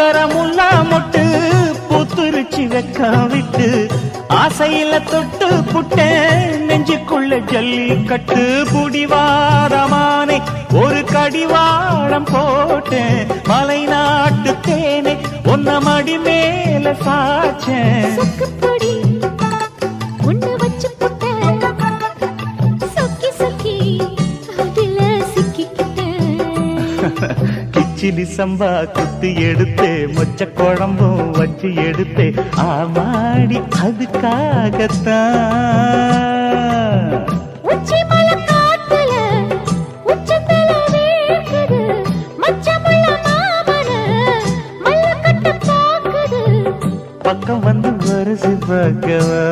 முல்லா மொட்டு பூத்துருச்சி வெக்கம் விட்டு ஆசையில தொட்டு புட்டேன் நெஞ்சுக்குள்ள ஜல்லிக்கட்டு புடிவாரமானே ஒரு கடிவாளம் போட்டேன் மலை நாட்டு தேனே ஒன்ன மடி மேல சாச்சேன் கிச்சிலி சம்பா குத்தி எடுத்தே மொச்ச குழம்பும் வச்சு எடுத்தே ஆமாடி அதுக்காகத்தான் பக்கம் வந்து வருசி பார்க்கவா